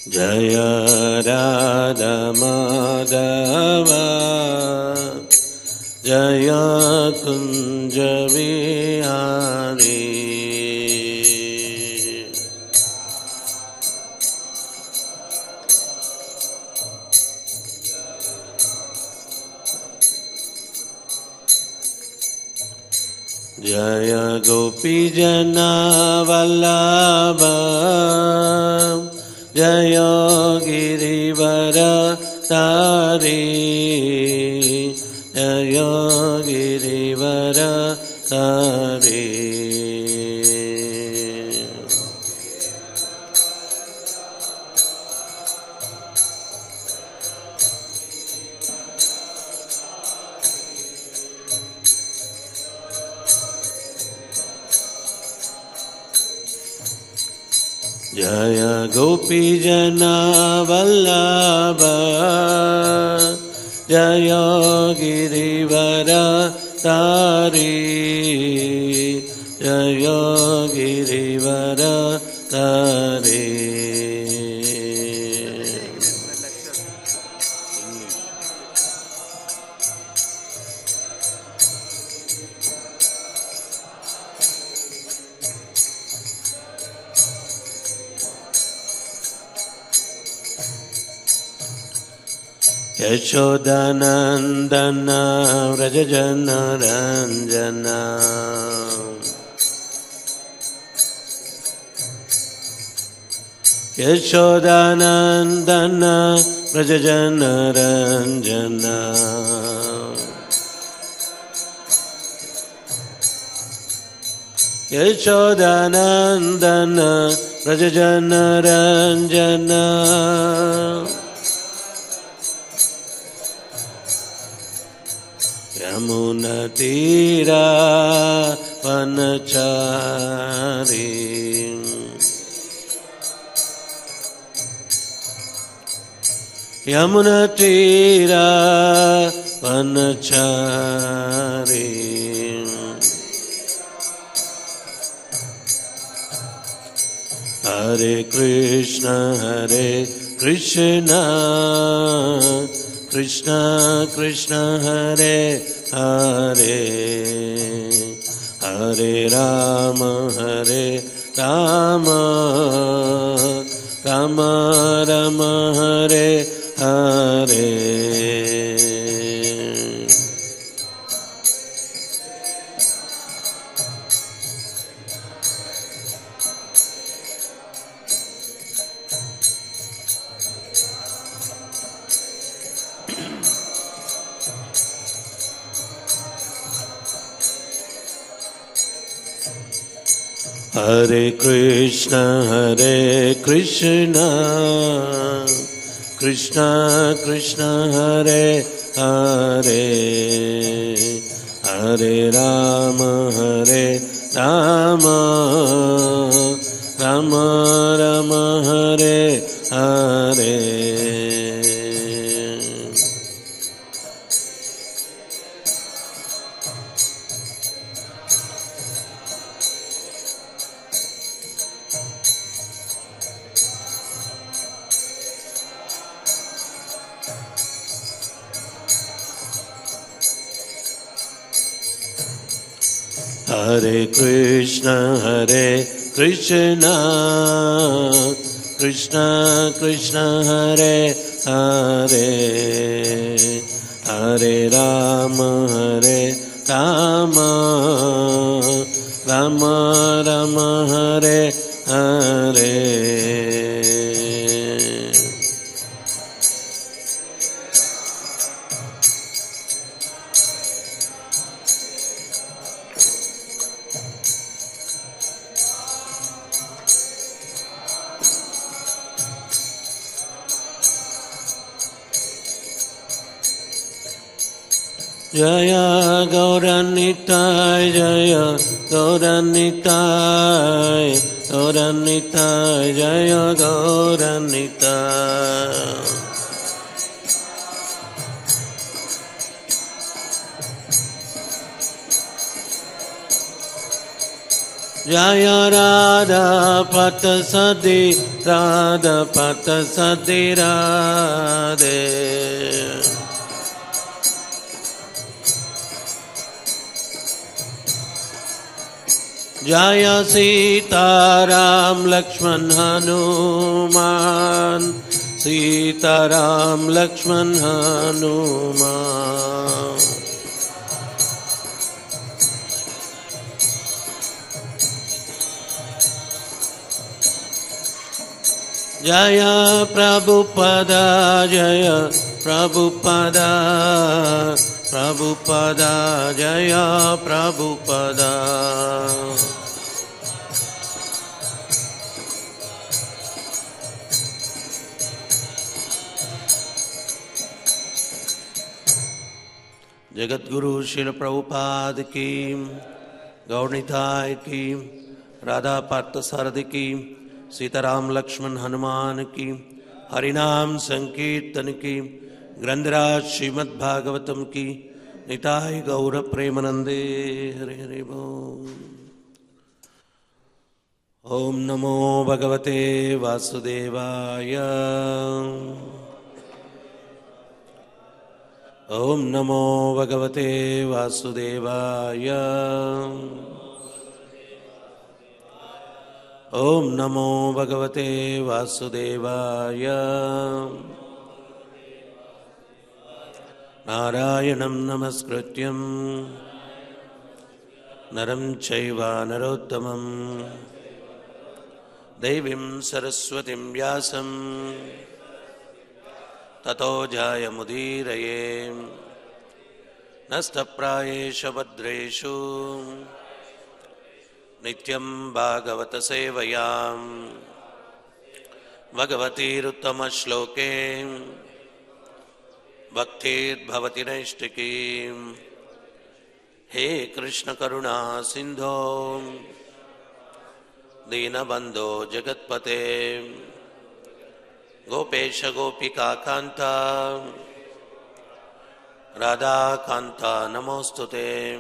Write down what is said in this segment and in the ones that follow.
Jaya Radha Madhava Jaya Kunja Vihari Jaya Gopi Jana Vallabha Jaya Girivara Tari Jaya Girivara Tari Jaya Gopi Jana Vallabha Jaya Girivara Tari Jaya Girivara Tari Yashodanandana Vrajajana Ranjana Yashodanandana Vrajajana Ranjana Yashodanandana Vrajajana Ranjana Yamuna Tira Vanachari Yamuna Tira Vanachari Hare Krishna Krishna Krishna Hare Hare Hare Rama Rama Rama Hare Hare Hare Krishna Krishna Krishna Hare Hare Hare Rama Rama Rama Hare Hare Hare Krishna Krishna Krishna Hare Hare Hare Rama Rama Rama Hare Hare Jaya Gauranitai Jaya Gauranitai Jaya Gauranitai Jaya Radha Pata Sadi Radha Pata Sadi Radhe. Jaya Sita Ram Lakshman Hanuman Sita Ram Lakshman Hanuman. Jaya Prabhupada Jaya Prabhupada Prabhupada Jaya Prabhupada. Jagat Guru Srila Prabhupada ki, Gaurnitai ki, Radha Partha Sarthi ki, Sitaram Lakshman Hanuman ki, Harinam Sankirtan ki, Grandiraj Srimad Bhagavatam ki, Nitai Gaura Premanande Hare Hare Bol. Om Namo Bhagavate Vasudevaya. Om Namo Bhagavate Vasudevaya. Om Namo Bhagavate Vasudevaya. Narayanam Namaskrityam Naram Chaiva Narottamam Devim Saraswatim Vyasam Tato Jaya Mudiraye Nastaprayesha Badreshu Nityam Bhagavata Sevayam Bhagavati Ruttama Shloke Bhaktir Bhavati Naishtiki. He Krishna Karuna Sindho Dinabandho Jagatpate Gopesha Gopika Kanta Radha Kanta Namostute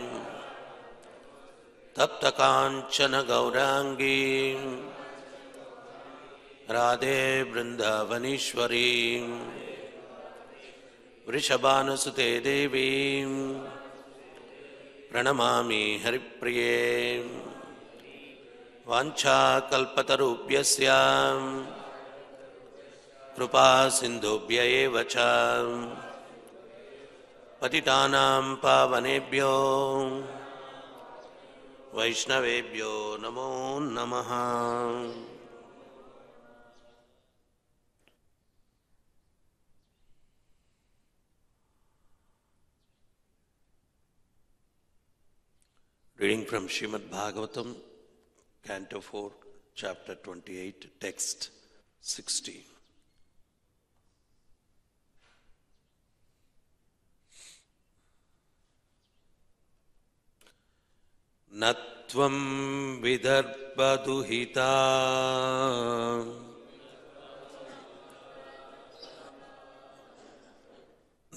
Tapta Kanchana Gaurangi Radhe Vrindavanishwari Vrishabhanusute Devi Pranamami Haripriye Vancha Kalpatarubhyasya Krupa Sindhubhya eva cha Patitanam Pavanebhyo Vaishnavebhyo Namo Namaha. Reading from Srimad Bhagavatam, Canto 4, Chapter 28, Text 60. Natvam vidarbhaduhita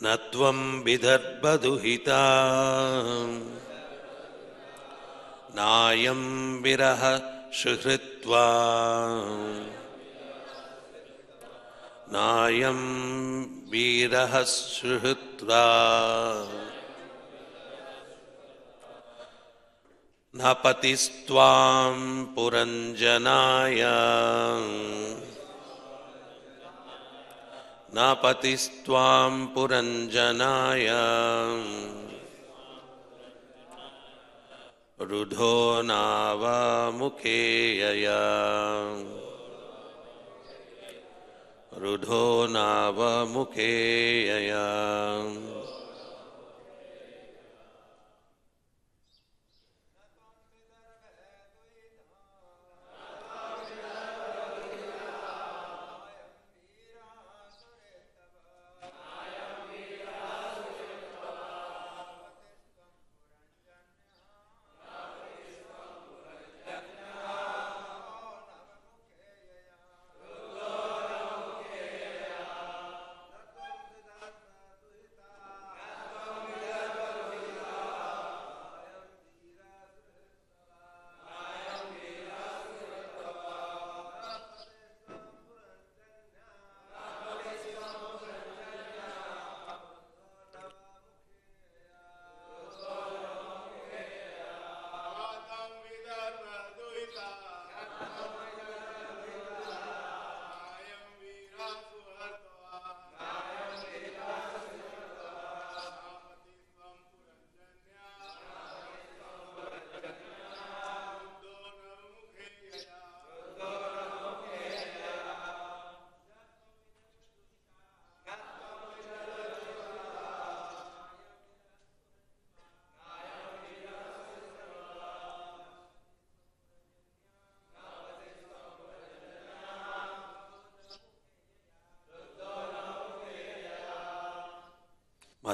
Natvam vidarbhaduhita Nayam viraha shuhritva Nayam viraha shuhritva Napatistvam puranjanaya Napatistvam puranjanaya Rudho nava mukheyaya Rudho nava mukheyaya.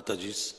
Mataji's.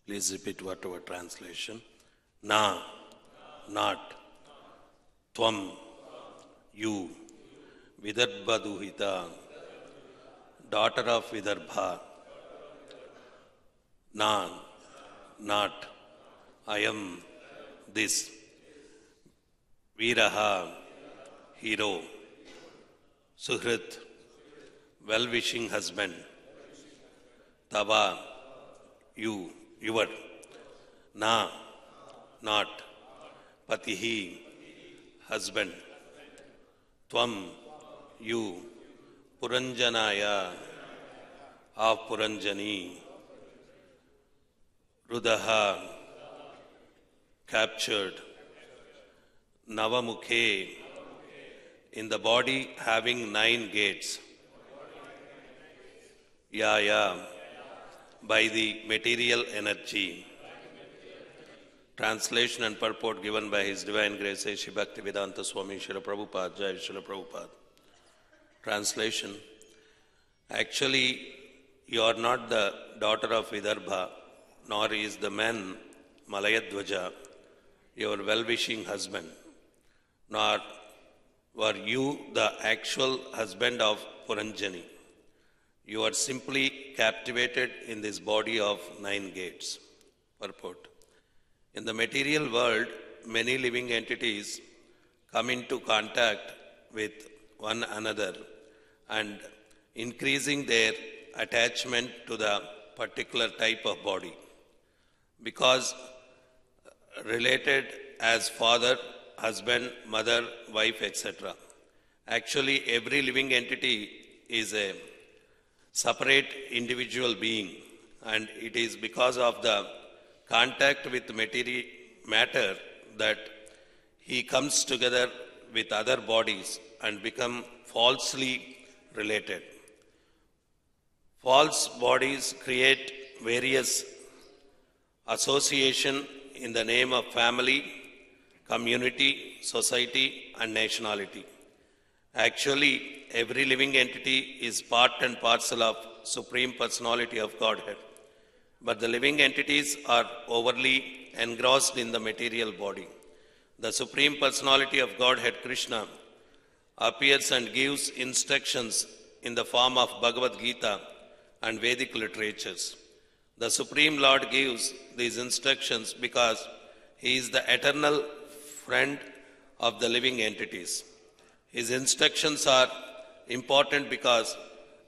Please repeat whatever translation. Na, not. Tvam, you. Vidarbha Duhita, daughter of Vidarbha. Na, not. I am this. Viraha, hero. Suhrit, well-wishing husband. Tava, you. Your. Na, not. Patihi, husband. Tvam, you. Puranjanaya, of Puranjani. Rudaha, captured. Navamukhe, in the body having 9 gates. Yaya, by the material energy. Translation and purport given by His Divine Grace Sri Bhaktivedanta Swami Srila Prabhupada. Jai Srila Prabhupada. Translation. Actually, you are not the daughter of Vidarbha, nor is the man Malayadvaja, your well-wishing husband, nor were you the actual husband of Puranjani. You are simply captivated in this body of 9 gates. Purport. In the material world, many living entities come into contact with one another and increasing their attachment to the particular type of body. Because related as father, husband, mother, wife, etc. Actually, every living entity is a separate individual being, and it is because of the contact with material matter that he comes together with other bodies and become falsely related. False bodies create various association in the name of family, community, society, and nationality. Actually, every living entity is part and parcel of Supreme Personality of Godhead. But the living entities are overly engrossed in the material body. The Supreme Personality of Godhead, Krishna, appears and gives instructions in the form of Bhagavad Gita and Vedic literatures. The Supreme Lord gives these instructions because He is the eternal friend of the living entities. His instructions are important because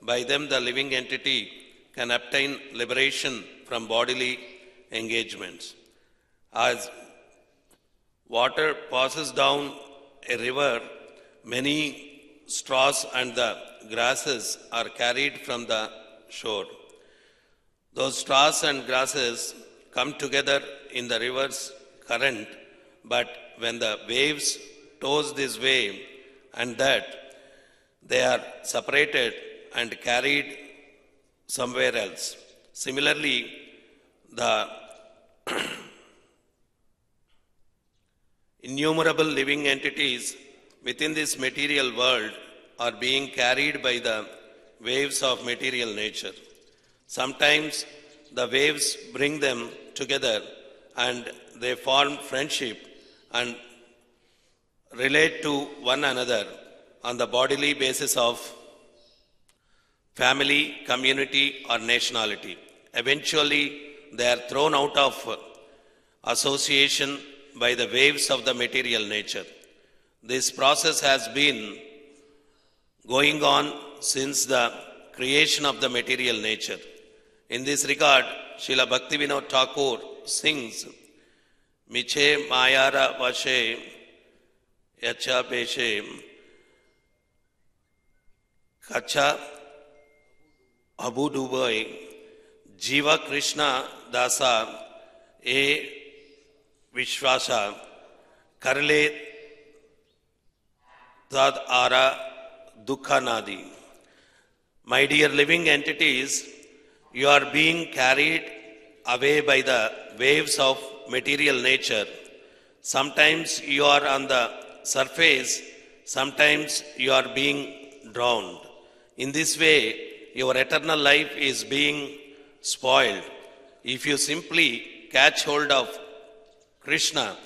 by them the living entity can obtain liberation from bodily engagements. As water passes down a river, many straws and the grasses are carried from the shore. Those straws and grasses come together in the river's current, but when the waves toss this wave and that, they are separated and carried somewhere else. Similarly, the innumerable living entities within this material world are being carried by the waves of material nature. Sometimes the waves bring them together and they form friendship and relate to one another on the bodily basis of family, community, or nationality. Eventually, they are thrown out of association by the waves of the material nature. This process has been going on since the creation of the material nature. In this regard, Srila Bhaktivinoda Thakur sings, Miche Mayara Vashe Yacha Peshe Kacha Abudubai Jiva Krishna Dasa E Vishwasa Karle Tad Ara Dukha Nadi. My dear living entities, you are being carried away by the waves of material nature. Sometimes you are on the surface, sometimes you are being drowned. In this way, your eternal life is being spoiled. If you simply catch hold of Krishna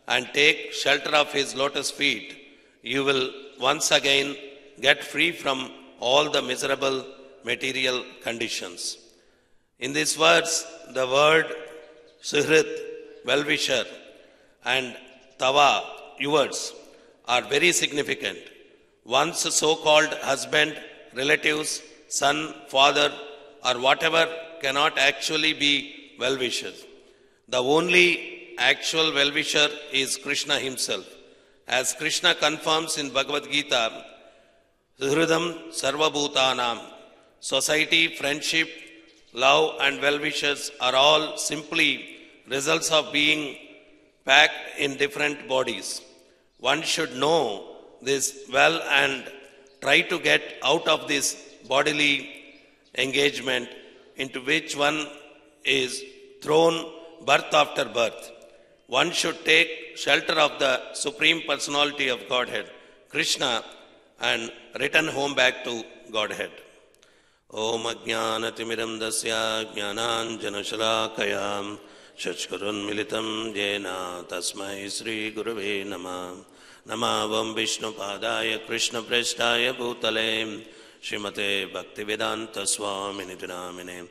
and take shelter of his lotus feet, you will once again get free from all the miserable material conditions. In this verse, the word Suhrit, well-wisher, and Tava, yours, are very significant. One's so-called husband, relatives, son, father, or whatever cannot actually be well-wishers. The only actual well-wisher is Krishna himself. As Krishna confirms in Bhagavad Gita, Suhridam Sarvabhutanam, society, friendship, love and well-wishers are all simply results of being packed in different bodies. One should know this well and try to get out of this bodily engagement into which one is thrown birth after birth. One should take shelter of the Supreme Personality of Godhead, Krishna, and return home back to Godhead. Om Ajnanatimiram Dasya Jnananjanashalakayam Shachkurun Militam Jena Tasmai Sri Gurave Namah Namavam Vishnu Padaya Krishna Prestaya Bhutale Srimate Bhaktivedanta Swami Nidinamine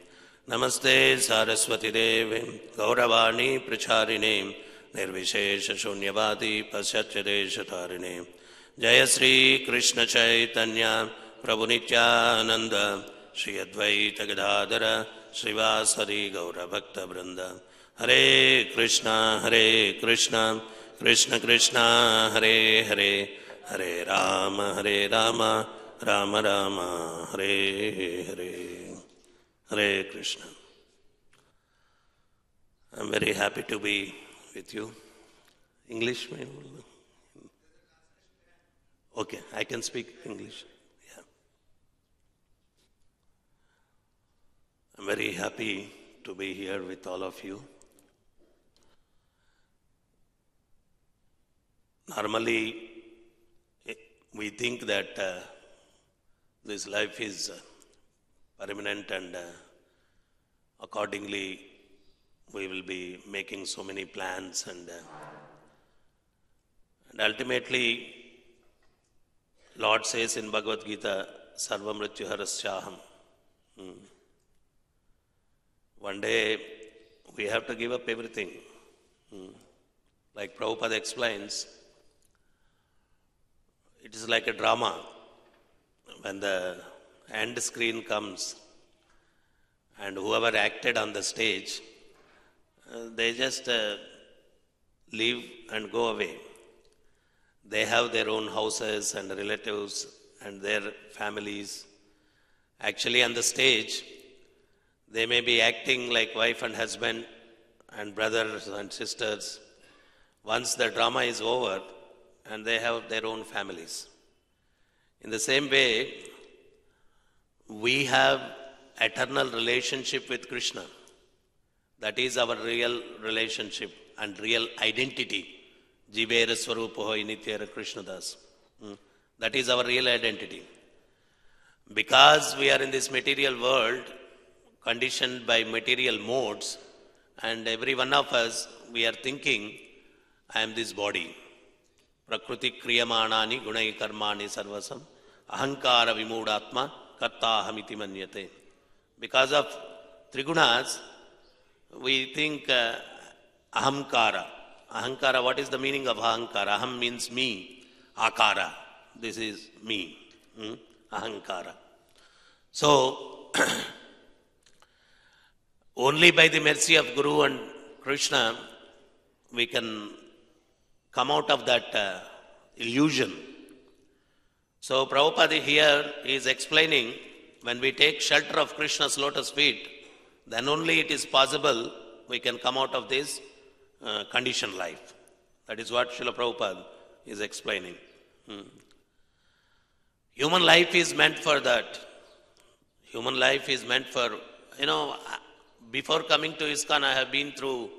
Namaste Saraswati Devi Gauravani Pracharine Nirvishesha Shunyavadi Pasyachadesha Tarine Jaya Sri Krishna Chaitanya Prabhu Nityananda Shri Advaita Gadadhara Srivasari Gaura Bhakta Vrinda Hare Krishna Krishna Krishna Hare Hare Hare Rama Rama Rama Hare Hare Hare Krishna. I'm very happy to be with you. English? Okay, I can speak English. Yeah. I'm very happy to be here with all of you. Normally, we think that this life is permanent and accordingly we will be making so many plans and ultimately Lord says in Bhagavad Gita, Sarva Mrityu Harasyaham. One day we have to give up everything. Like Prabhupada explains, it is like a drama. When the end screen comes and whoever acted on the stage, they just leave and go away. They have their own houses and relatives and their families. Actually, on the stage, they may be acting like wife and husband and brothers and sisters. Once the drama is over, and they have their own families. In the same way, we have eternal relationship with Krishna. That is our real relationship and real identity. Jivera Swarupoho Inityara Krishnadas. That is our real identity. Because we are in this material world, conditioned by material modes, and every one of us, we are thinking, I am this body. Prakriti kriyamanani gunai karmani sarvasam ahankara vimudatma kartahamiti manyate. Because of trigunas, we think ahamkara. Ahankara, what is the meaning of ahankara? Aham means me. Akara, this is me. Ahankara. So, only by the mercy of Guru and Krishna, we can come out of that illusion. So, Prabhupada here is explaining, when we take shelter of Krishna's lotus feet, then only it is possible we can come out of this conditioned life. That is what Srila Prabhupada is explaining. Human life is meant for that. Human life is meant for, before coming to ISKCON, I have been through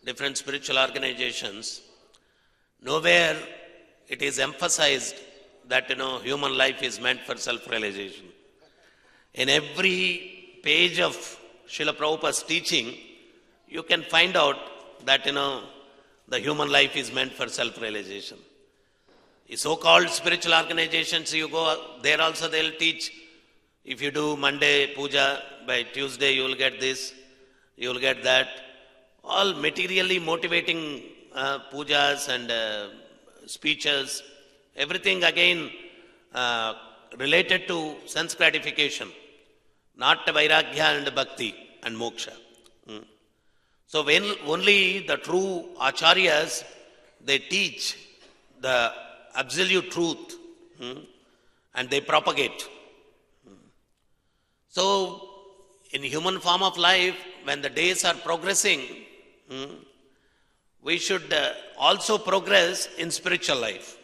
different spiritual organizations. Nowhere it is emphasized that, human life is meant for self-realization. In every page of Srila Prabhupada's teaching, you can find out that, the human life is meant for self-realization. The so-called spiritual organizations, you go there also, they will teach, if you do Monday puja, by Tuesday you will get this, you will get that. All materially motivating pujas and speeches, everything again related to sense gratification, not vairagya and bhakti and moksha. So when only the true acharyas, they teach the absolute truth and they propagate. So in human form of life, when the days are progressing, we should also progress in spiritual life.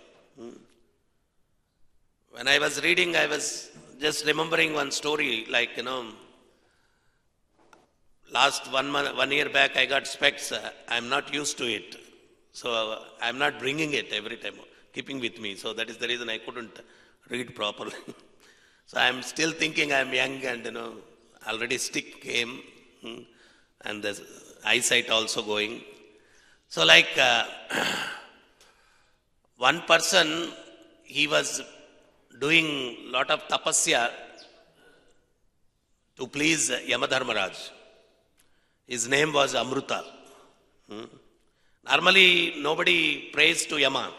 When I was reading, I was just remembering one story, like, last 1 year back I got specs. I'm not used to it. So I'm not bringing it every time, keeping with me. So that is the reason I couldn't read properly. So I'm still thinking I'm young and, already stick came and the eyesight also going. So like one person, he was doing lot of tapasya to please Yamadharmaraj. His name was Amruta. Normally nobody prays to Yama.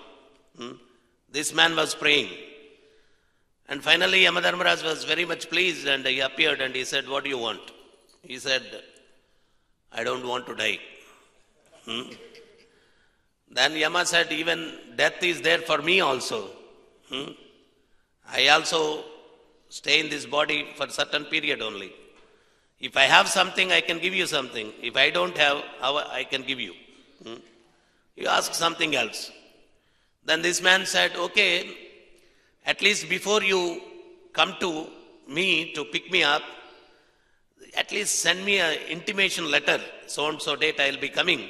This man was praying. And finally Yamadharmaraj was very much pleased and he appeared and he said, "What do you want?" He said, "I don't want to die." Then Yama said, "Even death is there for me also. I also stay in this body for a certain period only. If I have something, I can give you something. If I don't have, how I can give you? You ask something else." Then this man said, "Okay, at least before you come to me to pick me up, at least send me an intimation letter, so and so date I will be coming,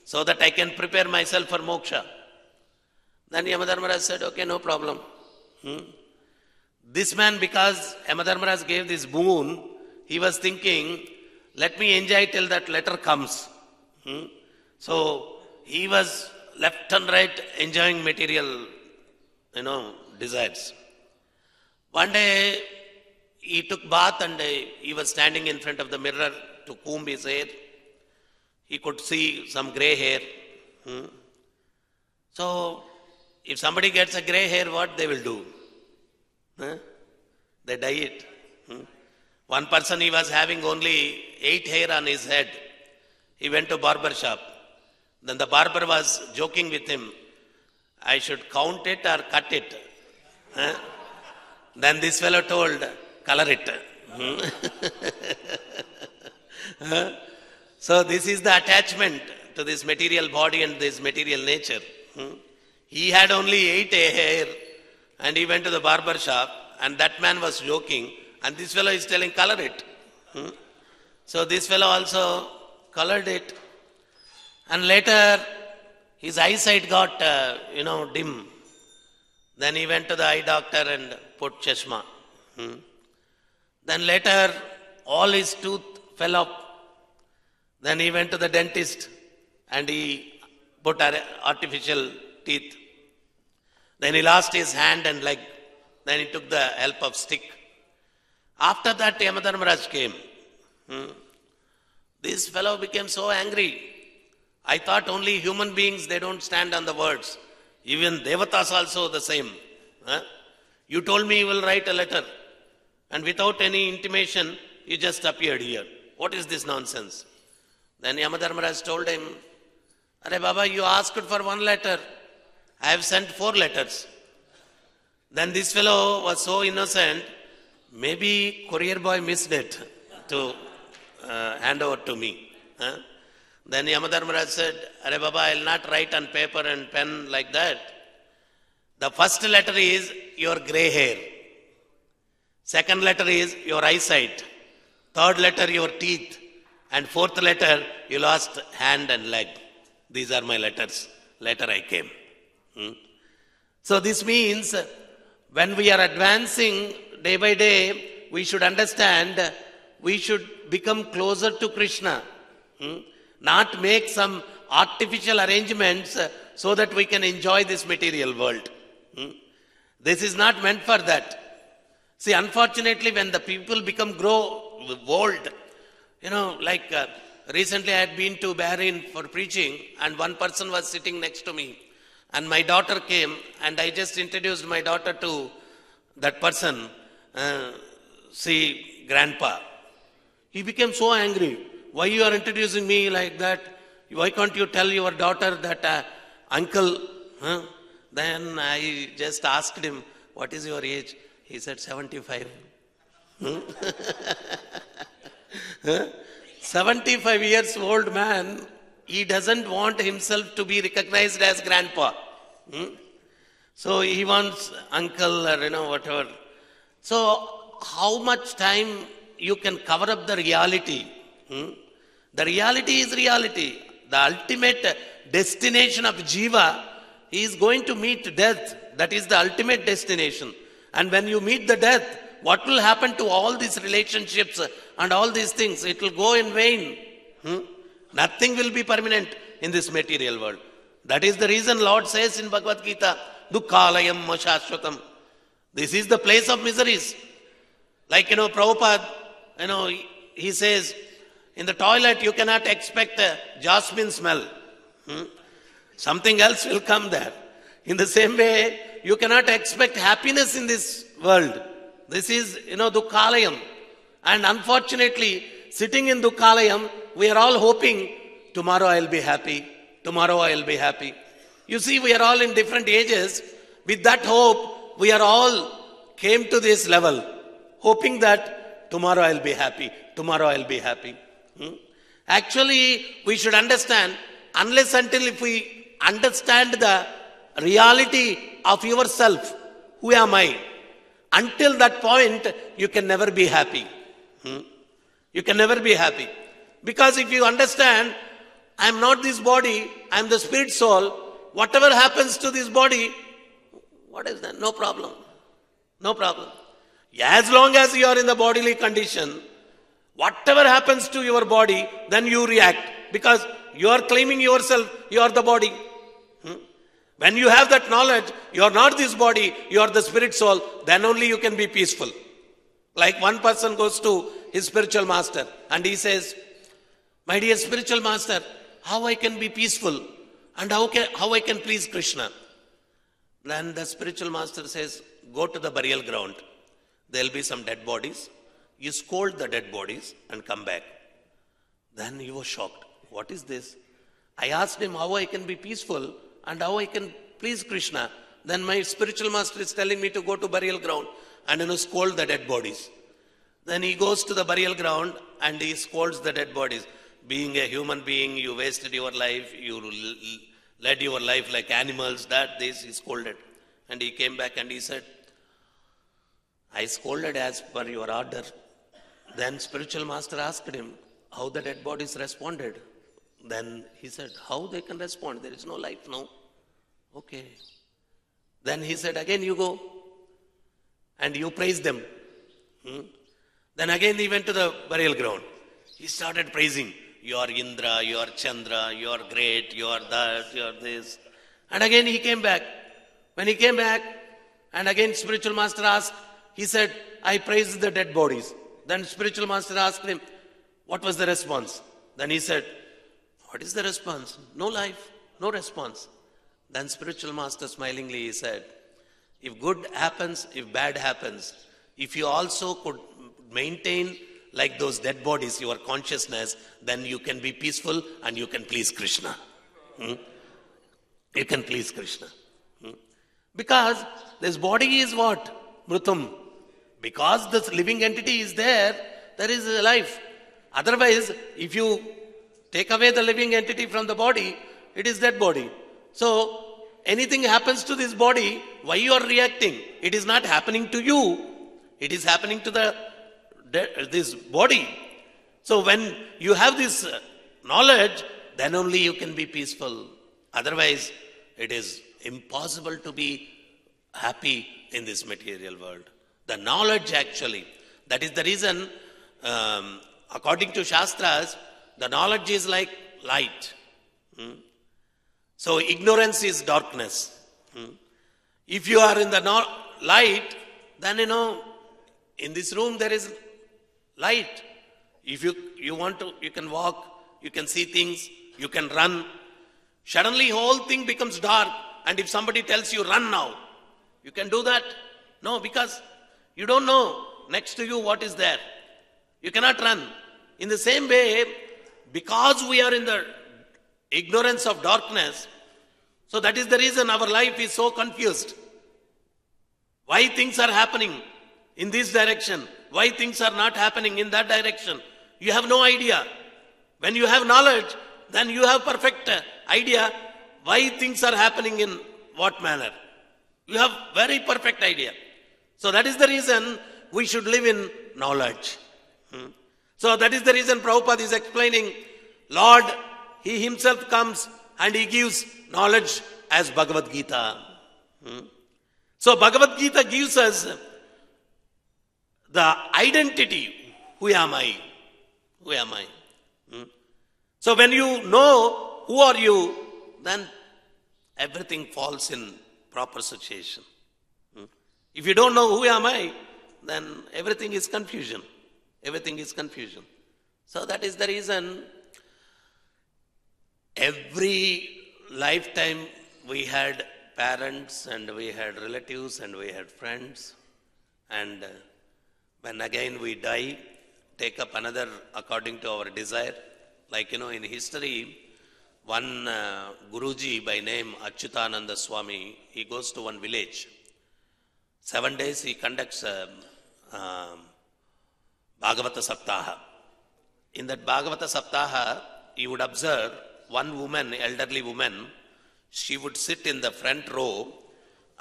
so that I can prepare myself for moksha." Then Yamadharmaraj said, "Okay, no problem." This man, because Yamadharmaraj gave this boon, he was thinking, let me enjoy till that letter comes. So he was left and right enjoying material, desires. One day he took bath and he was standing in front of the mirror to comb his hair. He could see some grey hair. So if somebody gets a grey hair, what they will do? They dye it. One person, he was having only 8 hair on his head. He went to barber shop. Then the barber was joking with him, "I should count it or cut it?" Then this fellow told, "Color it." So this is the attachment to this material body and this material nature. He had only 8 hair and he went to the barber shop and that man was joking and this fellow is telling, "Color it." So this fellow also colored it. And later his eyesight got, dim. Then he went to the eye doctor and put chashma. Then later all his tooth fell off. Then he went to the dentist and he put artificial teeth. Then he lost his hand and leg. Then he took the help of stick. After that, Yamadharmaraj came. This fellow became so angry. I thought only human beings, they don't stand on the words. Even Devatas also the same. You told me you will write a letter. And without any intimation, you just appeared here. What is this nonsense? Then Yamadharmaraj told him, Arey Baba, you asked for one letter. I have sent 4 letters. Then this fellow was so innocent, maybe courier boy missed it to hand over to me. Then Yamadharmaraj said, Arey Baba, I will not write on paper and pen like that. The first letter is your grey hair. Second letter is your eyesight. Third letter, your teeth. And fourth letter, you lost hand and leg. These are my letters. Later I came. So this means when we are advancing day by day, we should understand, we should become closer to Krishna. Not make some artificial arrangements so that we can enjoy this material world. This is not meant for that. See, unfortunately, when the people grow old, recently I had been to Bahrain for preaching, and one person was sitting next to me. And my daughter came, and I just introduced my daughter to that person, see, grandpa. He became so angry. Why you are introducing me like that? Why can't you tell your daughter that uncle? Then I just asked him, what is your age? He said 75. 75 years old man, he doesn't want himself to be recognized as grandpa. So he wants uncle or whatever. So how much time you can cover up the reality? The reality is reality. The ultimate destination of Jiva is going to meet death. That is the ultimate destination. And when you meet the death, what will happen to all these relationships and all these things? It will go in vain. Nothing will be permanent in this material world. That is the reason Lord says in Bhagavad Gita, Dukkhalayam Mashashvatam. This is the place of miseries. Like, Prabhupada, he says, in the toilet you cannot expect a jasmine smell. Something else will come there. In the same way, you cannot expect happiness in this world. This is, Dukkhalayam. And unfortunately, sitting in Dukkhalayam, we are all hoping, tomorrow I'll be happy. Tomorrow I'll be happy. You see, we are all in different ages. With that hope, we are all came to this level, hoping that tomorrow I'll be happy. Tomorrow I'll be happy. Actually, we should understand, unless until if we understand the reality of yourself, who am I? Until that point, you can never be happy. You can never be happy. Because if you understand, I am not this body, I am the spirit soul, whatever happens to this body, what is that? No problem. No problem. As long as you are in the bodily condition, whatever happens to your body, then you react. Because you are claiming yourself, you are the body. When you have that knowledge, you are not this body, you are the spirit soul, then only you can be peaceful. Like one person goes to his spiritual master and he says, my dear spiritual master, how I can be peaceful and how I can please Krishna? Then the spiritual master says, go to the burial ground. There will be some dead bodies. You scold the dead bodies and come back. Then he was shocked. What is this? I asked him how I can be peaceful and how I can please Krishna. Then my spiritual master is telling me to go to burial ground and scold the dead bodies. Then he goes to the burial ground and he scolds the dead bodies. Being a human being, you wasted your life, you led your life like animals, he scolded. And he came back and he said, I scolded as per your order. Then spiritual master asked him how the dead bodies responded. Then he said, how they can respond? There is no life now. Okay. Then he said, again you go and you praise them. Then again he went to the burial ground. He started praising. You are Indra, you are Chandra, you are great, you are that, you are this. And again he came back. When he came back, and again spiritual master asked, he said, I praised the dead bodies. Then spiritual master asked him, what was the response? Then he said, what is the response? No life, no response. Then spiritual master smilingly he said, if good happens, if bad happens, if you also could maintain like those dead bodies, your consciousness, then you can be peaceful and you can please Krishna. You can please Krishna. Because this body is what? Mrutam. Because this living entity is there is a life. Otherwise, if you take away the living entity from the body, it is dead body. So, anything happens to this body, why you are reacting? It is not happening to you. It is happening to this body. So, when you have this knowledge, then only you can be peaceful. Otherwise, it is impossible to be happy in this material world. The knowledge actually, that is the reason, according to Shastras, the knowledge is like light. So ignorance is darkness. If you are in the light, then in this room there is light. If you want to, you can walk, you can see things, you can run. Suddenly whole thing becomes dark, and if somebody tells you run now, you can do that? No, because you don't know next to you what is there. You cannot run. In the same way, because we are in the ignorance of darkness, so that is the reason our life is so confused. Why things are happening in this direction? Why things are not happening in that direction? You have no idea. When you have knowledge, then you have perfect idea why things are happening in what manner. You have very perfect idea. So that is the reason we should live in knowledge. So that is the reason Prabhupada is explaining, Lord, He Himself comes and He gives knowledge as Bhagavad Gita. So Bhagavad Gita gives us the identity. Who am I? Who am I? So when you know who are you, then everything falls in proper situation. If you don't know who am I, then everything is confusion. Everything is confusion. So that is the reason every lifetime we had parents and we had relatives and we had friends. And when again we die, take up another according to our desire. Like, in history, one Guruji by name Achyutananda Swami, he goes to one village. 7 days he conducts Bhagavata Saptaha. In that Bhagavata Saptaha, you would observe one woman, elderly woman, she would sit in the front row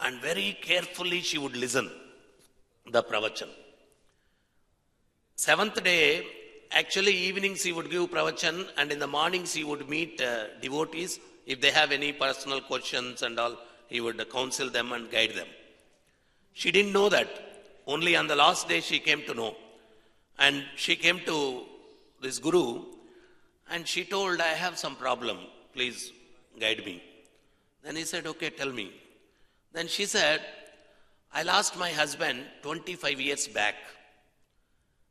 and very carefully she would listen the pravachan. 7th day, actually evenings he would give pravachan, and in the mornings he would meet devotees. If they have any personal questions and all, he would counsel them and guide them. She didn't know that. Only on the last day she came to know. And she came to this Guru and she told, I have some problem, please guide me. Then he said, okay, tell me. Then she said, I lost my husband 25 years back.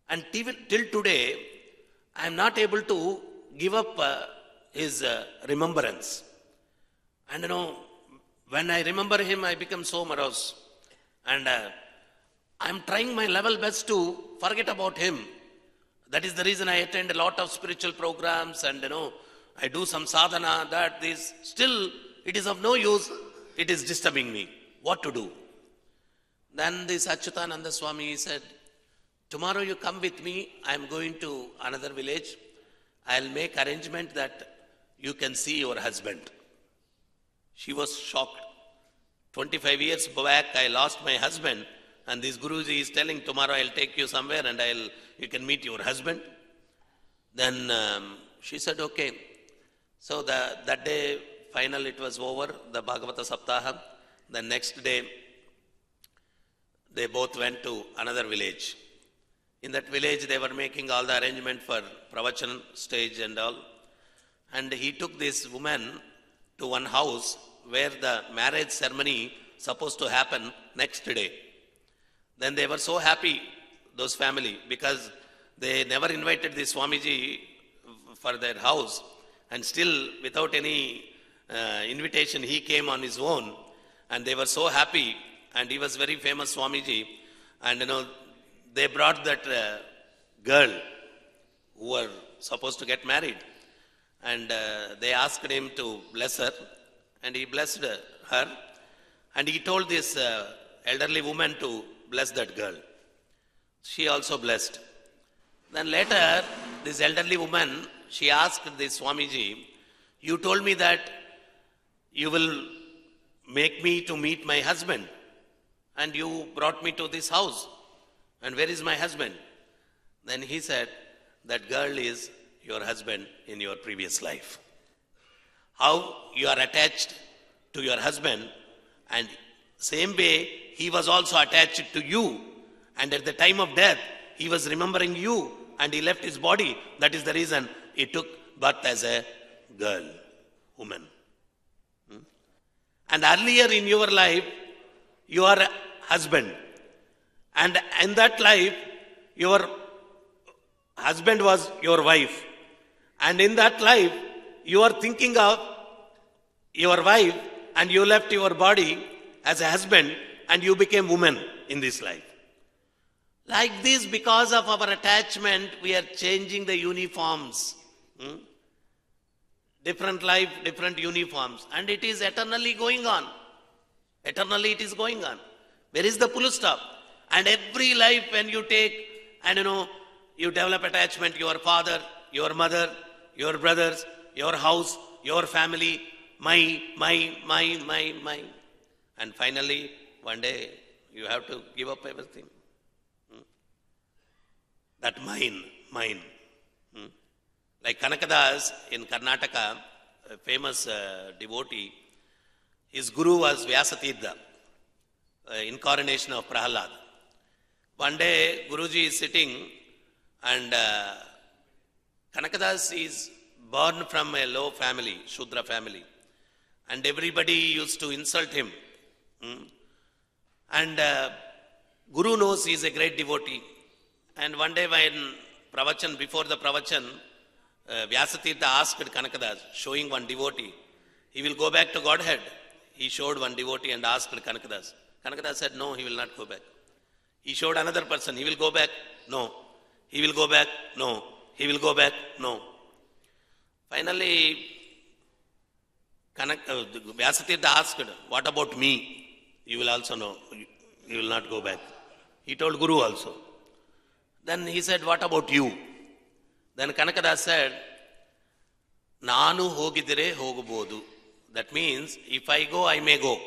And till today, I am not able to give up his remembrance. And when I remember him, I become so morose. And I am trying my level best to forget about him. That is the reason I attend a lot of spiritual programs and I do some sadhana, this. Still, it is of no use. It is disturbing me. What to do? Then this Achyutananda Swami said, tomorrow you come with me. I am going to another village. I will make arrangement that you can see your husband. She was shocked. 25 years back, I lost my husband. And this Guruji is telling, tomorrow I'll take you somewhere and you can meet your husband. Then she said, okay. So that day, final it was over, the Bhagavata Saptaha. The next day, they both went to another village. In that village, they were making all the arrangement for pravachan stage and all. And he took this woman to one house where the marriage ceremony supposed to happen next day. Then they were so happy, those family, because they never invited the Swamiji for their house, and still without any invitation he came on his own, and they were so happy, and he was very famous Swamiji, and they brought that girl who were supposed to get married, and they asked him to bless her, and he blessed her, and he told this elderly woman to bless that girl. She also blessed. Then later, this elderly woman, she asked the Swamiji, you told me that you will make me to meet my husband, and you brought me to this house, and where is my husband? Then he said, that girl is your husband in your previous life. How you are attached to your husband, and same way he was also attached to you, and at the time of death he was remembering you, and he left his body. That is the reason he took birth as a girl, woman. And earlier in your life, you are a husband, and in that life your husband was your wife, and in that life you are thinking of your wife, and you left your body as a husband and you became woman in this life. Like this, because of our attachment, we are changing the uniforms. Different life, different uniforms, and it is eternally going on. Eternally it is going on. Where is the full stop? And every life when you take, and you develop attachment, your father, your mother, your brothers, your house, your family, my. And finally, one day, you have to give up everything. That mine. Like Kanakadas in Karnataka, a famous devotee, his guru was Vyasatirtha, incarnation of Prahalad. One day, Guruji is sitting, and Kanakadas is born from a low family, Shudra family, and everybody used to insult him. And Guru knows he is a great devotee. And one day when Pravachan, before the Pravachan, Vyasatirtha asked Kanakadas, showing one devotee, he will go back to Godhead. He showed one devotee and asked Kanakadas. Kanakadas said, no, he will not go back. He showed another person, he will go back, no. He will go back, no. He will go back, no. Finally, Vyasatirtha asked, what about me? You will also know, you will not go back. He told Guru also. Then he said, what about you? Then Kanakadas said, Nanu hogidire hogabodu. That means, if I go, I may go.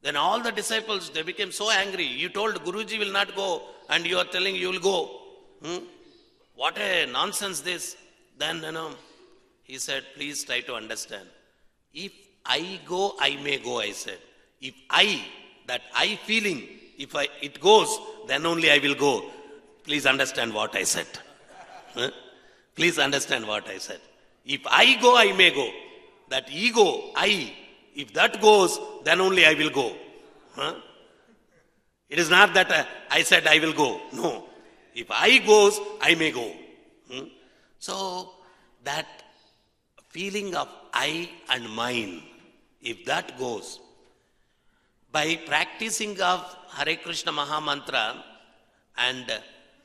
Then all the disciples, they became so angry. You told Guruji will not go, and you are telling you will go. What a nonsense this. Then, he said, please try to understand. If I go, I may go, I said. If that I feeling, if it goes, then only I will go. Please understand what I said. Please understand what I said. If I go, I may go. That ego, if that goes, then only I will go. It is not that I said I will go. No. If I goes, I may go. So, that feeling of I and mine, if that goes, by practicing of Hare Krishna Maha Mantra and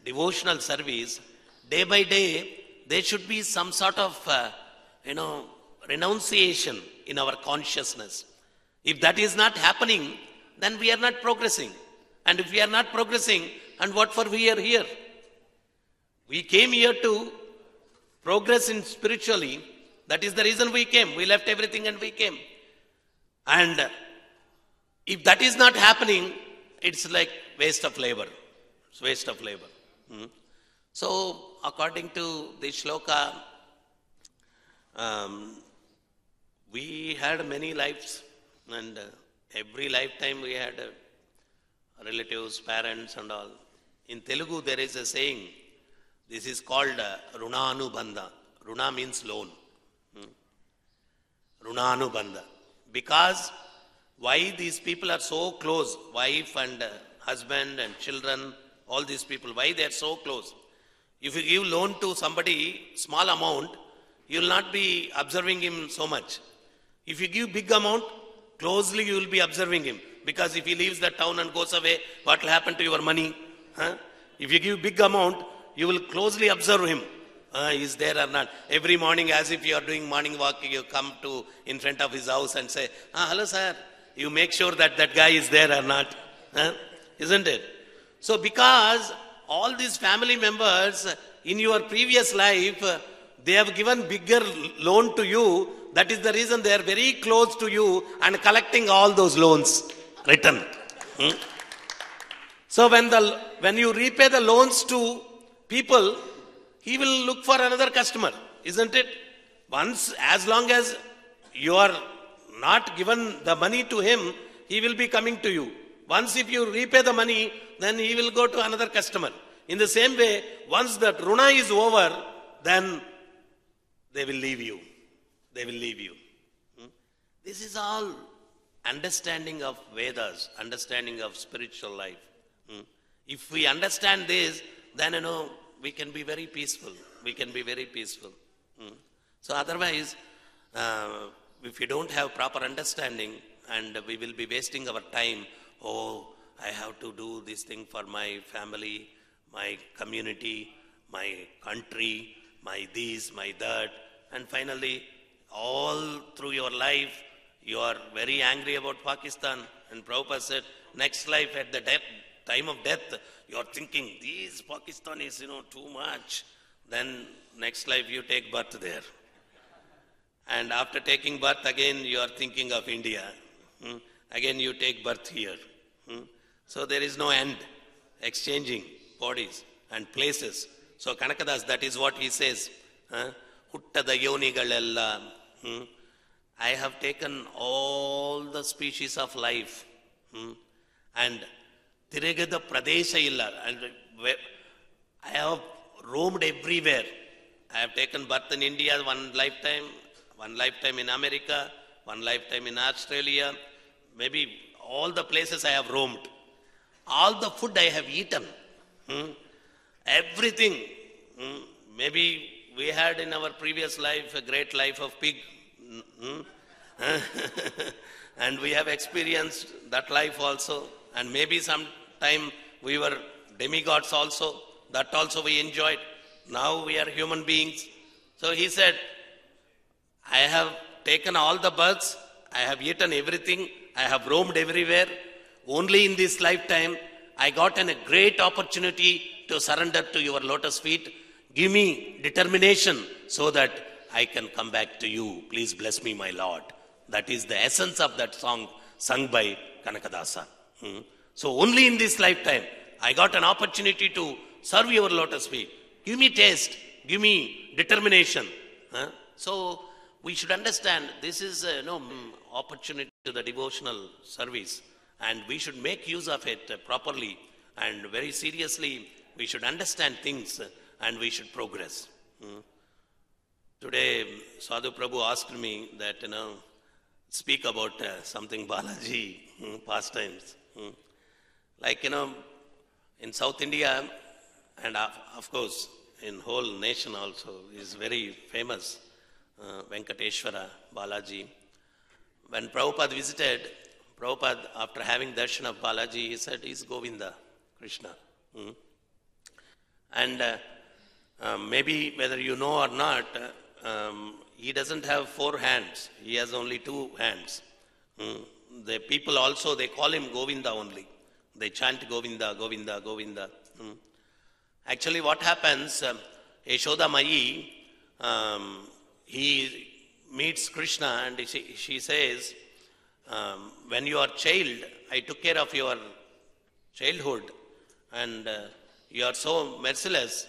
devotional service, day by day, there should be some sort of, renunciation in our consciousness. If that is not happening, then we are not progressing. And if we are not progressing, and what for we are here? We came here to progress in spiritually. That is the reason we came. We left everything and we came. And if that is not happening, it's like waste of labor. It's waste of labor. So, according to the shloka, we had many lives, and every lifetime we had relatives, parents and all. In Telugu there is a saying, this is called Runanubandha. Runa means loan. Runanubandha. Because why these people are so close, wife and husband and children, all these people, why they are so close? If you give loan to somebody, small amount, you will not be observing him so much. If you give big amount, closely you will be observing him. Because if he leaves the town and goes away, what will happen to your money? If you give big amount, you will closely observe him. Is there or not? Every morning, as if you are doing morning walk, you come to in front of his house and say, hello sir. You make sure that that guy is there or not. Isn't it? So because all these family members in your previous life, they have given bigger loan to you. That is the reason they are very close to you and collecting all those loans return. So when you repay the loans to people, he will look for another customer, isn't it? Once, as long as you are not given the money to him, he will be coming to you. Once if you repay the money, then he will go to another customer. In the same way, once that runa is over, then they will leave you. They will leave you. This is all understanding of Vedas, understanding of spiritual life. If we understand this, then we can be very peaceful. We can be very peaceful. So otherwise, if we don't have proper understanding, and we will be wasting our time, I have to do this thing for my family, my community, my country, my this, my that, and finally, all through your life, you are very angry about Pakistan, and Prabhupada said, next life at the time of death, you are thinking, these Pakistanis, too much. Then next life you take birth there. And after taking birth again, you are thinking of India. Again you take birth here. So there is no end, exchanging bodies and places. So Kanakadas, that is what he says. Huttada yonigalella. I have taken all the species of life and Tiragada Pradesha illa. And I have roamed everywhere. I have taken birth in India one lifetime in America, one lifetime in Australia, maybe all the places I have roamed. All the food I have eaten. Everything. Maybe we had in our previous life a great life of pig. And we have experienced that life also. And maybe sometime we were demigods also. That also we enjoyed. Now we are human beings. So he said, I have taken all the births. I have eaten everything. I have roamed everywhere. Only in this lifetime, I got a great opportunity to surrender to your lotus feet. Give me determination so that I can come back to you. Please bless me, my Lord. That is the essence of that song sung by Kanakadasa. So only in this lifetime, I got an opportunity to serve your lotus feet. Give me taste. Give me determination. So we should understand this is opportunity to the devotional service. And we should make use of it properly and very seriously. We should understand things and we should progress. Today, Sadhu Prabhu asked me that, speak about something Balaji pastimes. Like, in South India, and of course, in whole nation also, is very famous, Venkateshwara Balaji. When Prabhupada visited, Prabhupada, after having darshan of Balaji, he said, he's Govinda, Krishna. And maybe whether you know or not, he doesn't have 4 hands. He has only 2 hands. The people also, they call him Govinda only. They chant Govinda, Govinda, Govinda. Actually what happens, Yashoda Mayi, he meets Krishna and she says, when you are child, I took care of your childhood and you are so merciless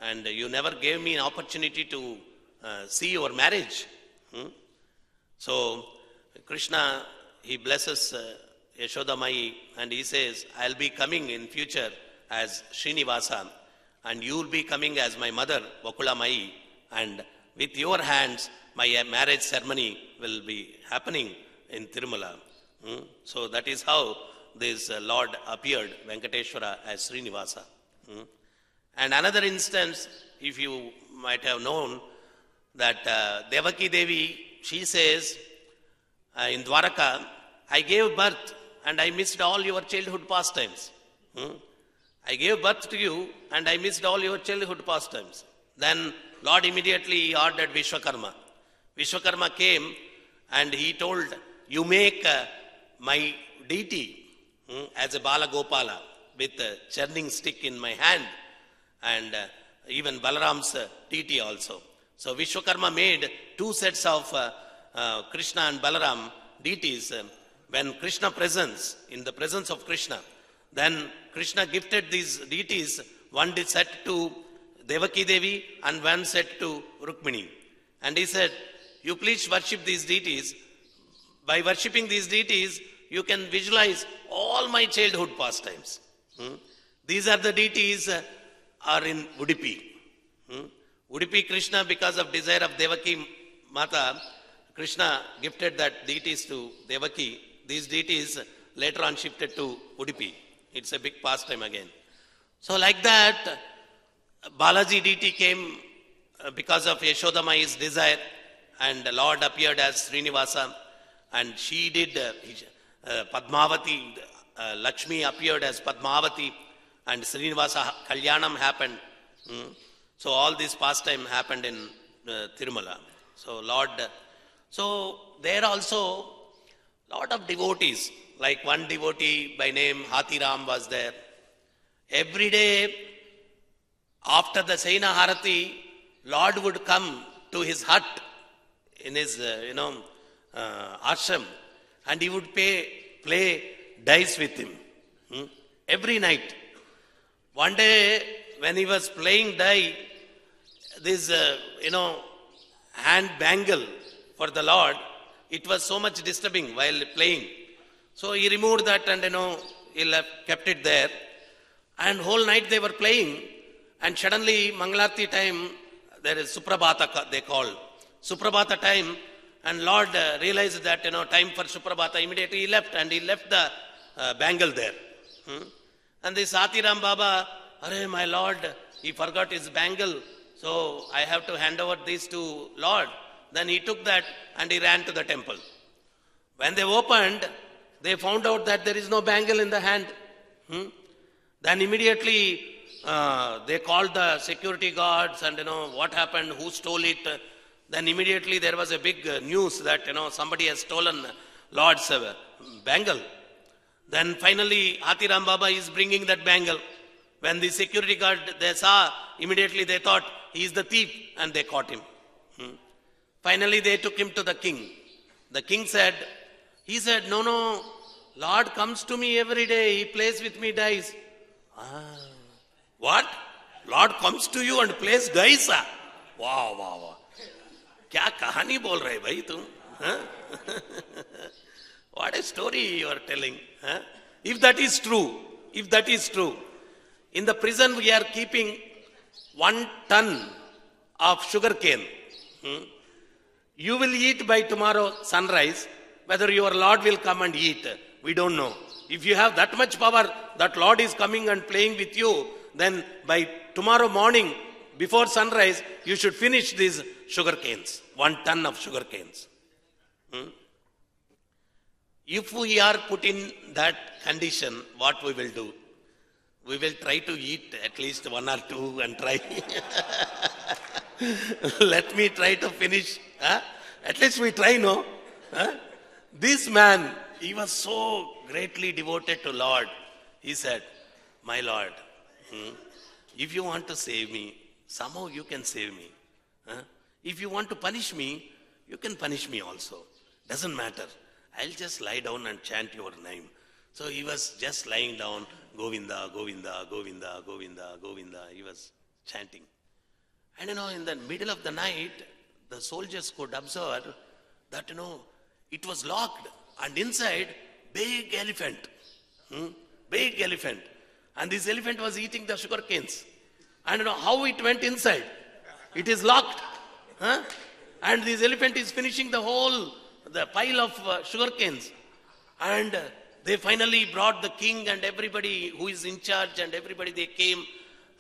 and you never gave me an opportunity to see your marriage. So Krishna, he blesses Yashoda Mayi and he says, I'll be coming in future as Srinivasa and you will be coming as my mother, Vakula Mayi, and with your hands, my marriage ceremony will be happening in Tirumala. So that is how this Lord appeared, Venkateshwara, as Srinivasa. And another instance, if you might have known, that Devaki Devi, she says in Dwaraka, I gave birth and I missed all your childhood pastimes. I gave birth to you and I missed all your childhood pastimes. Then Lord immediately ordered Vishwakarma. Vishwakarma came and he told, you make my deity as a Bala Gopala with a churning stick in my hand, and even Balaram's deity also. So Vishwakarma made 2 sets of Krishna and Balaram deities. When Krishna presents, in the presence of Krishna, then Krishna gifted these deities, one set to Devaki Devi and one set to Rukmini. And he said, you please worship these deities. By worshipping these deities, you can visualize all my childhood pastimes. These are the deities are in Udupi. Udupi Krishna, because of desire of Devaki Mata, Krishna gifted that deities to Devaki. These deities later on shifted to Udupi. It's a big pastime again. So like that, Balaji deity came because of Yashodamai's desire, and the Lord appeared as Srinivasa, and she did Padmavati, Lakshmi appeared as Padmavati, and Srinivasa Kalyanam happened. So all this pastime happened in Tirumala. So there also lot of devotees, like one devotee by name Hathiram was there. Every day after the Saina Harati, Lord would come to his hut in his, ashram, and he would play dice with him every night. One day when he was playing dice, this, hand bangle for the Lord, it was so much disturbing while playing. So he removed that and, he kept it there. And whole night they were playing, and suddenly Mangalarti time, there is Suprabhata, they call. Suprabhata time, and Lord realized that, time for Suprabhata, immediately he left, and he left the bangle there. And this Hathiram Baba, Arey, my Lord, he forgot his bangle, so I have to hand over this to Lord. Then he took that and he ran to the temple. When they opened, they found out that there is no bangle in the hand. Then immediately they called the security guards and what happened, who stole it. Then immediately there was a big news that somebody has stolen Lord's bangle. Then finally Hathiram Baba is bringing that bangle. When the security guard they saw, immediately they thought he is the thief, and they caught him. Finally they took him to the king. The king said, no, Lord comes to me every day, he plays with me dice. What? Lord comes to you and plays dice? Wow. Kya kahani bol rahe bhai tum? What a story you are telling. If that is true, in the prison we are keeping 1 ton of sugar cane. You will eat by tomorrow sunrise. Whether your Lord will come and eat, we don't know. If you have that much power that Lord is coming and playing with you, then by tomorrow morning, before sunrise, you should finish these sugar canes, 1 ton of sugar canes. If we are put in that condition, what we will do? We will try to eat at least 1 or 2 and try. Let me try to finish. At least we try, no? This man, he was so greatly devoted to Lord. He said, my Lord, if you want to save me, somehow you can save me. If you want to punish me, you can punish me also. Doesn't matter. I'll just lie down and chant your name. So he was just lying down, Govinda, Govinda, Govinda, Govinda, Govinda. He was chanting. And in the middle of the night, the soldiers could observe that, it was locked. And inside, big elephant. Big elephant. And this elephant was eating the sugar canes. And how it went inside? It is locked. And this elephant is finishing the pile of sugar canes. And they finally brought the king and everybody who is in charge and everybody, they came.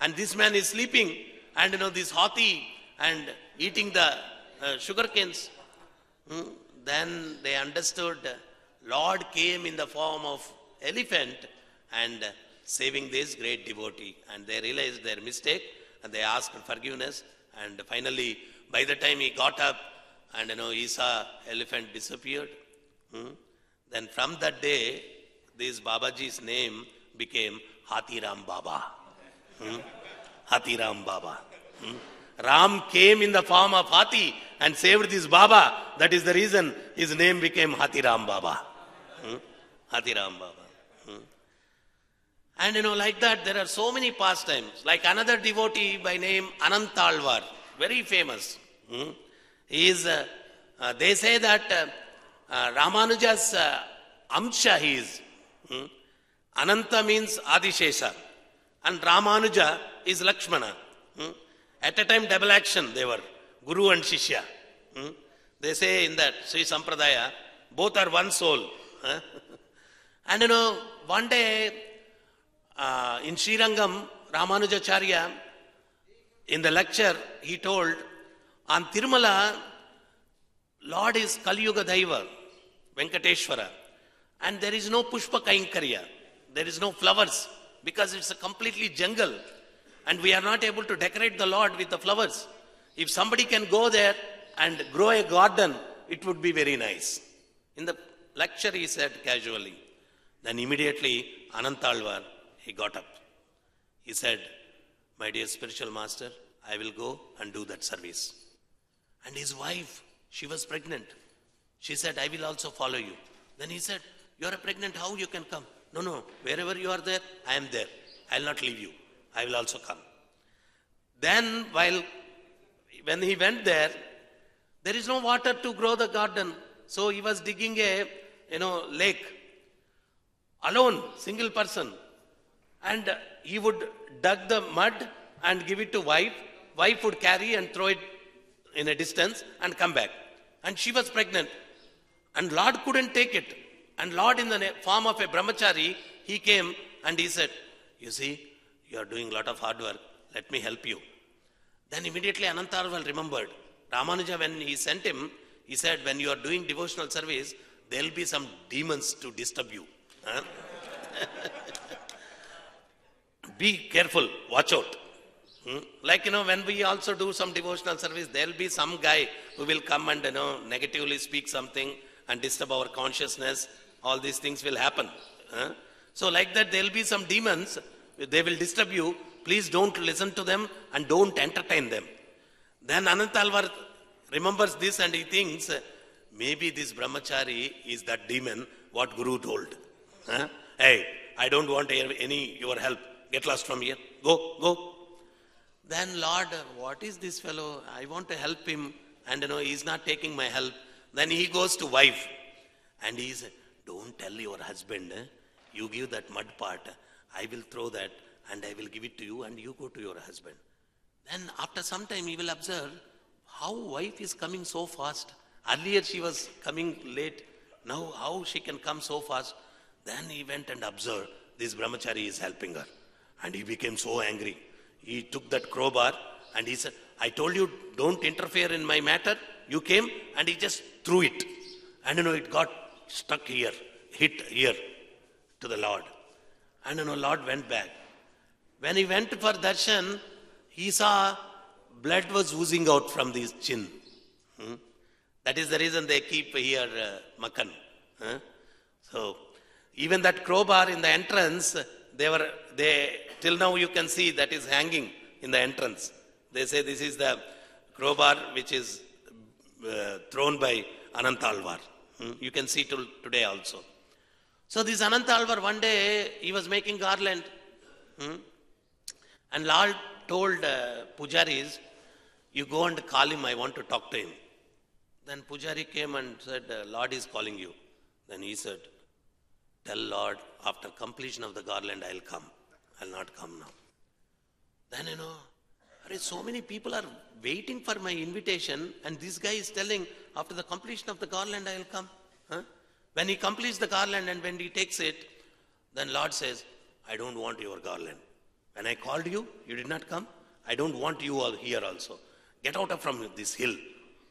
And this man is sleeping. And this Hathi and eating the sugar canes. Then they understood Lord came in the form of elephant and saving this great devotee. And they realized their mistake and they asked forgiveness. And finally, by the time he got up and he saw elephant disappeared. Then from that day, this Babaji's name became Hathiram Baba. Hathiram Baba. Ram came in the form of Hathi and saved this Baba. That is the reason his name became Hathiram Baba. Hathiram Baba. And like that, there are so many pastimes. Like another devotee by name Anantalvar, very famous. He is, they say that Ramanuja's Amsha he is. Ananta means Adishesha. And Ramanuja is Lakshmana. At a time, double action they were, Guru and Shishya. They say in that Sri Sampradaya, both are one soul. And one day in Srirangam, Ramanujacharya, in the lecture, he told, on Tirumala, Lord is Kali Yuga Daiva, Venkateshwara. And there is no Pushpa Kainkarya. There is no flowers because it's a completely jungle. And we are not able to decorate the Lord with the flowers. If somebody can go there and grow a garden, it would be very nice. In the lecture he said casually. Then immediately Anantalvar, he got up. He said, my dear spiritual master, I will go and do that service. And his wife, she was pregnant. She said, I will also follow you. Then he said, you are pregnant, how you can come? No, wherever you are there, I am there. I will not leave you. I will also come. Then when he went there is no water to grow the garden. So he was digging a, lake. Alone, single person. And he would dug the mud and give it to wife. Wife would carry and throw it in a distance and come back. And she was pregnant. And Lord couldn't take it. And Lord in the form of a brahmachari, he came and he said, you see, you are doing a lot of hard work. Let me help you. Then immediately Anantarval remembered. Ramanuja, when he sent him, he said, when you are doing devotional service, there will be some demons to disturb you. Huh? Be careful. Watch out. Like, when we also do some devotional service, there will be some guy who will come and, negatively speak something and disturb our consciousness. All these things will happen. So like that, there will be some demons. They will disturb you. Please don't listen to them and don't entertain them. Then Anantalvar remembers this and he thinks, maybe this brahmachari is that demon what Guru told. Hey, I don't want your help. Get lost from here. Go. Then Lord, what is this fellow? I want to help him and he's not taking my help. Then he goes to wife and he said, don't tell your husband, you give that mud part, I will throw that and I will give it to you and you go to your husband. Then after some time he will observe how wife is coming so fast. Earlier she was coming late. Now how she can come so fast? Then he went and observed this brahmachari is helping her. And he became so angry. He took that crowbar and he said, I told you don't interfere in my matter. You came and he just threw it. And it got stuck here, hit here to the Lord. And Lord went back. When he went for darshan, he saw blood was oozing out from his chin. That is the reason they keep here makan. So even that crowbar in the entrance, till now you can see that is hanging in the entrance. They say this is the crowbar which is thrown by Anantalvar. You can see till today also. So this Anantalvar, one day he was making garland. And Lord told pujaris, you go and call him, I want to talk to him. Then pujari came and said, Lord is calling you. Then he said, tell Lord, after completion of the garland, I'll come. I'll not come now. Then, so many people are waiting for my invitation and this guy is telling, after the completion of the garland, I'll come. When he completes the garland and when he takes it, then Lord says, I don't want your garland. When I called you, you did not come. I don't want you all here also. Get out from this hill.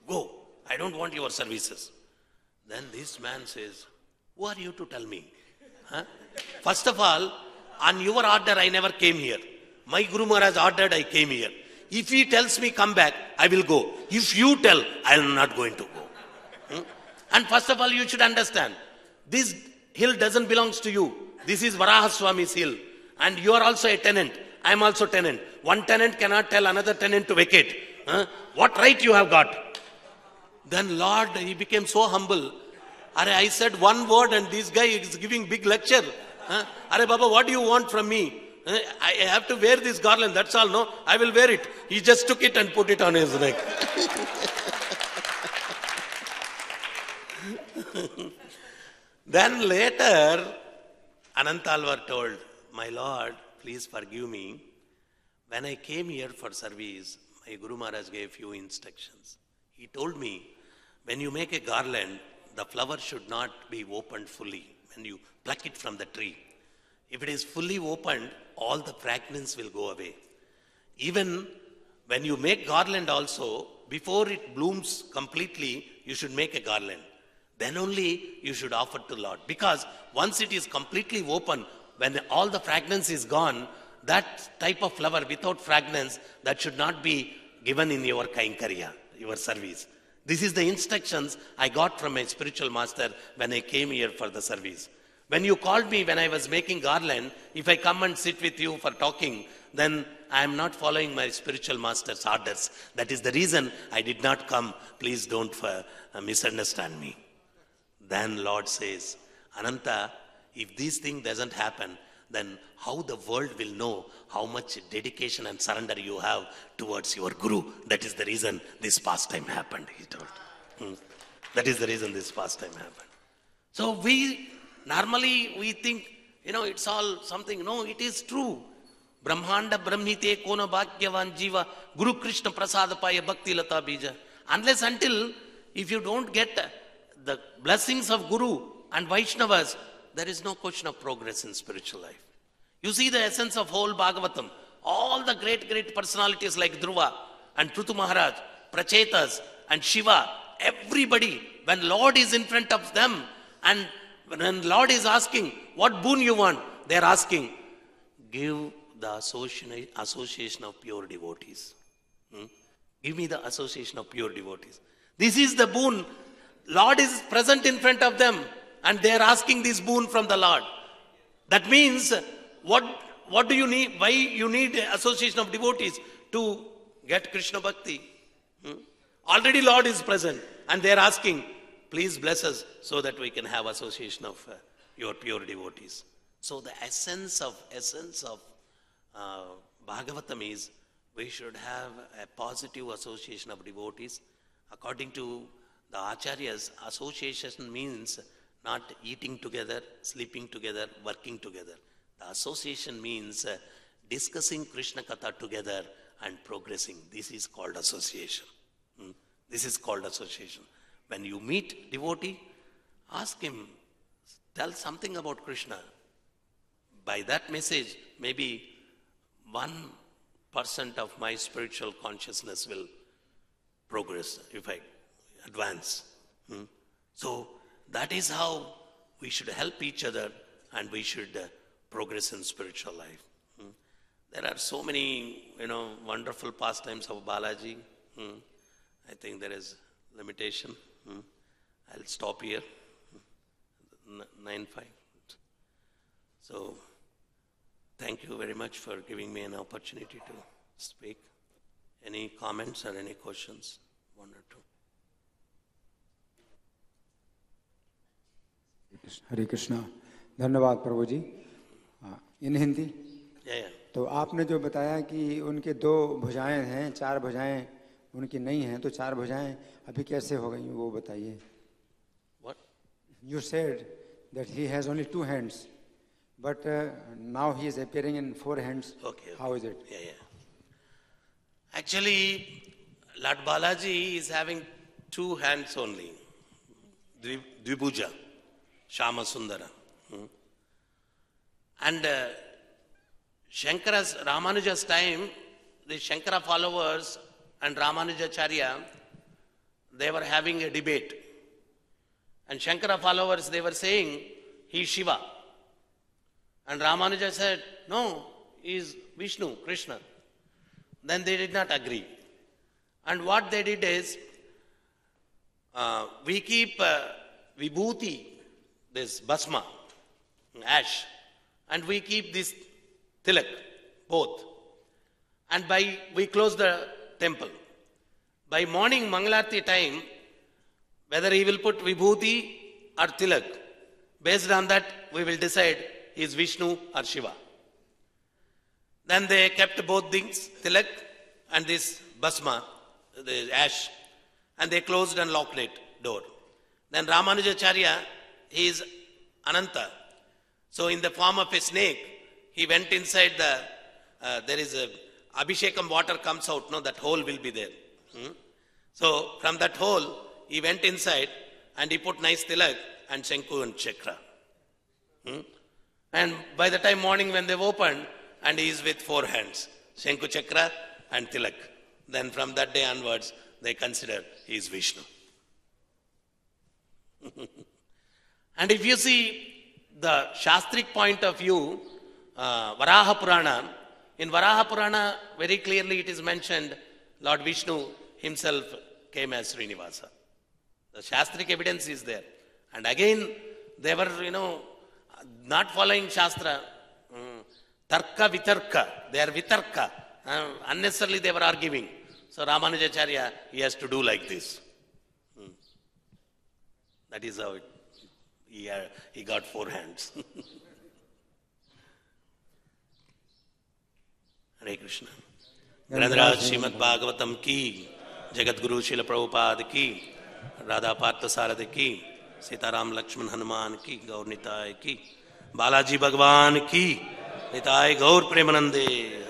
Go. I don't want your services. Then this man says, who are you to tell me? Huh? First of all, on your order, I never came here. My Guru Maharaj ordered, I came here. If he tells me come back, I will go. If you tell, I am not going to go. And first of all, you should understand, this hill doesn't belong to you. This is Varaha Swami's hill. And you are also a tenant. I am also tenant. One tenant cannot tell another tenant to vacate. What right you have got? Then Lord, he became so humble. I said one word and this guy is giving big lecture. Baba, what do you want from me? I have to wear this garland, that's all, no? I will wear it. He just took it and put it on his neck. Then later, Anantalvar told, my Lord, please forgive me. When I came here for service, my Guru Maharaj gave few instructions. He told me, when you make a garland, the flower should not be opened fully when you pluck it from the tree. If it is fully opened, all the fragrance will go away. Even when you make garland also, before it blooms completely, you should make a garland. Then only you should offer to Lord. Because once it is completely open, when all the fragrance is gone, that type of flower without fragrance, that should not be given in your kainkariya, your service. This is the instructions I got from my spiritual master when I came here for the service. When you called me when I was making garland, if I come and sit with you for talking, then I am not following my spiritual master's orders. That is the reason I did not come. Please don't misunderstand me. Then Lord says, Ananta, if this thing doesn't happen, then how the world will know how much dedication and surrender you have towards your Guru. That is the reason this pastime happened, he told. That is the reason this pastime happened. So normally we think, it's all something. No, it is true. Brahmanda Brahmite Kona Bhagyavan Jiva Guru Krishna Prasadapaya Bhakti Lata Bija. Unless until, if you don't get the blessings of Guru and Vaishnavas, there is no question of progress in spiritual life. You see the essence of whole Bhagavatam. All the great personalities like Dhruva and Prithu Maharaj, Prachetas and Shiva, everybody, when Lord is in front of them and when Lord is asking, what boon you want? They are asking, give the association of pure devotees. Give me the association of pure devotees. This is the boon. Lord is present in front of them and they are asking this boon from the Lord. That means, what do you need? Why you need association of devotees? To get Krishna Bhakti. Already Lord is present and they are asking, please bless us so that we can have association of your pure devotees. So the essence of Bhagavatam is we should have a positive association of devotees. According to the Acharyas, association means not eating together, sleeping together, working together. The association means discussing Krishna Katha together and progressing. This is called association. This is called association. When you meet devotee, ask him, tell something about Krishna. By that message, maybe 1% of my spiritual consciousness will progress if I advance. So that is how we should help each other and we should progress in spiritual life. There are so many, wonderful pastimes of Balaji. I think there is limitation. I'll stop here. 9:05. So, thank you very much for giving me an opportunity to speak. Any comments or any questions? One or two. हरे कृष्णा. धन्यवाद प्रभु जी. इन हिंदी. तो आपने जो बताया कि उनके 2 भुजाएं हैं, 4 भुजाएं उनकी नहीं हैं, तो 4 भुजाएं अभी कैसे हो गई वो बताइए. What? You said that he has only 2 hands, but now he is appearing in 4 hands. Okay. How is it? Yeah. Actually, Lord Balaji is having 2 hands only, Dvibhuja. Shama Sundara. And Shankara's, Ramanuja's time, the Shankara followers and Ramanujacharya, they were having a debate. And Shankara followers, they were saying, he is Shiva. And Ramanuja said, no, he is Vishnu, Krishna. Then they did not agree. And what they did is, we keep vibhuti, this basma, ash, and we keep this tilak, both. And we close the temple. By morning Mangalarti time, whether he will put vibhuti or tilak, based on that we will decide he is Vishnu or Shiva. Then they kept both things, tilak and this basma, the ash, and they closed and locked it, door. Then Ramanujacharya, he is Ananta. So in the form of a snake, he went inside there is a Abhishekam water comes out, no, that hole will be there. So from that hole, he went inside and he put nice tilak and Shanku and Chakra. And by the time morning when they've opened, and he is with 4 hands, Shanku, Chakra and tilak. Then from that day onwards, they consider he is Vishnu. And if you see the Shastric point of view, Varaha Purana, in Varaha Purana, very clearly it is mentioned, Lord Vishnu himself came as Srinivasa. The Shastric evidence is there. And again, they were, not following Shastra. Tarka vitarka, they are vitarka. Unnecessarily they were arguing. So Ramanujacharya, he has to do like this. That is how he got 4 hands. Hare Krishna. Grandraj Srimad Bhagavatam ki, Jagat Guru Srila Prabhupada ki, Radha Partha Sarada ki, Sitaram Lakshman Hanuman ki, Gaur Nitai ki, Balaji Bhagwan ki, Nitai Gaur Premanande.